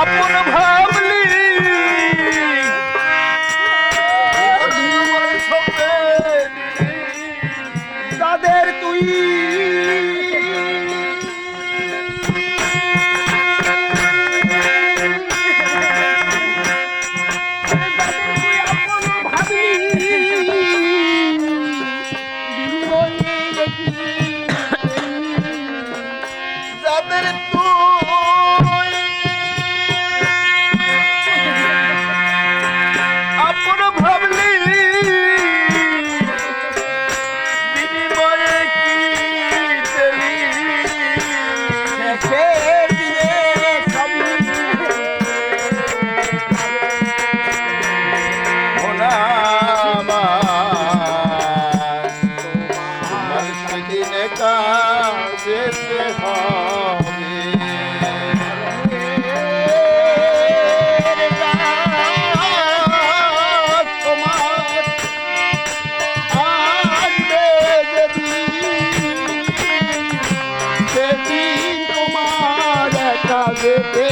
আপন ভাবলি তাদের তুই যাদের তুই আপন ভাবলি বিনিময়ে কি দিলি শেষের দিনে সবই তোমার সেদিনে কাজেতে হবে তোমার আসবে যেদিন সেদিন তোমার একা যেতে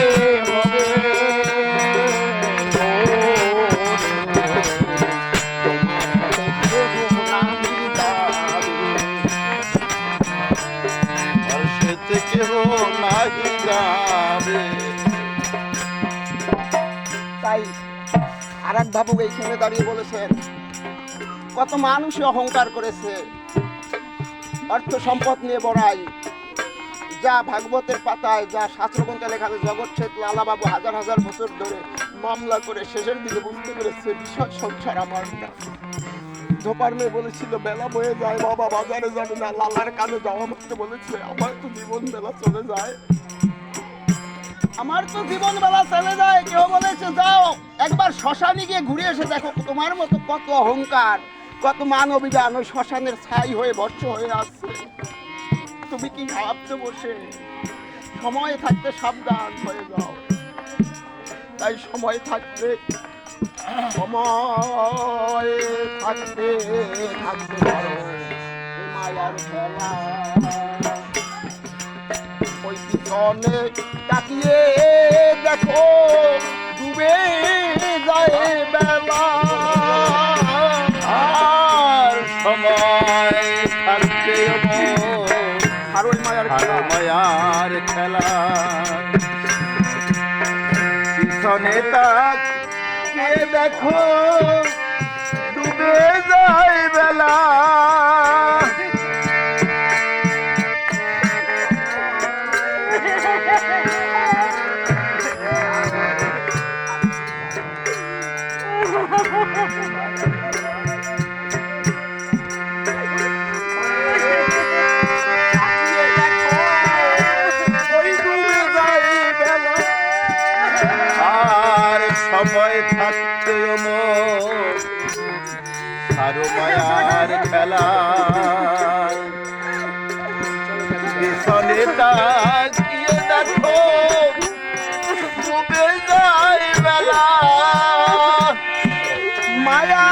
হবে আর সেতে কেহ নাহি যাবে তাই আর এক ভাবুক এইখানে দাঁড়িয়ে বলেছেন কত মানুষই অহংকার করেছে অর্থ সম্পদ নিয়ে বড়াই যা ভাগবতের পাতায় যা শাস্ত্রগ্রন্থে লেখা আছে জগৎ শেঠ লালাবাবু হাজার হাজার বছর ধরে মামলা করে শেষের দিকে বুঝতে পেরেছে বিষয় সংসার আমার না। ধোপার মেয়ে বলেছিল বেলা বয়ে যায় বাবা বাজারে যাবে না, লালার কানে যাওয়া মাত্র বলেছে আমার তো জীবন বেলা চলে যায়, আমার তো জীবন বেলা চলে যায়। কেউ বলেছে যাও একবার শ্মশানে গিয়ে ঘুরে এসে দেখো তোমার মতো কত অহংকার কত মান অভিযান ওই শ্মশানের ছাই হয়ে বর্ষ হয়ে আসছে। তুমি কি ভাবছো বসে? সময় থাকতে সাবধান হয়ে যাও। তাই সময় থাকতে থাকতে পারো মায়ার খেলা। ওই পিছনে তাকিয়ে দেখো ডুবে যায় বেলা, আর সময় থাকতে আর ওই মায়ার খেলা। মায়ার খেলা পিছনে তাকিয়ে দেখো ডুবে যায় বেলা, সময় থাকতে আরো মায়ার খেলা পিছনে তাকিয়ে দেখো ডুবে যায় বেলা, মায়া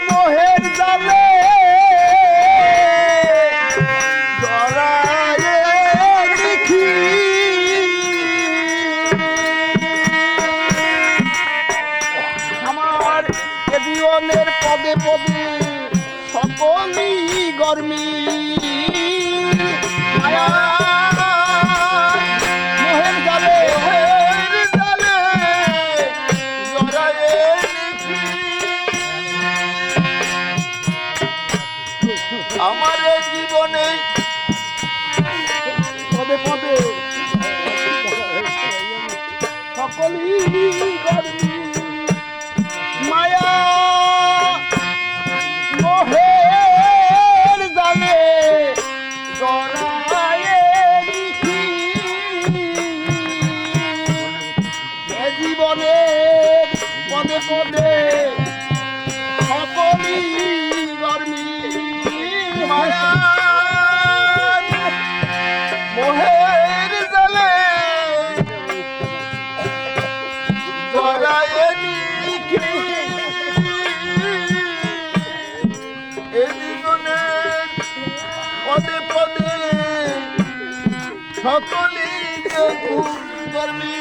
মোহের জালে জড়ায়ে দেখি আমার এ জীবনের পদে পদে সকলই গরমি। মায়া মোহের জালে আমার জীবনে পদে পদে সকলই গরমি। মায়া মোহের জালে জড়ায়ে লিখি এ জীবনের পদে পদে সকলই গরমি। মায়া মোহের জালে জড়ায়ে লিখি এ জীবনের পদে পদে সকলেই ये खून गर्मी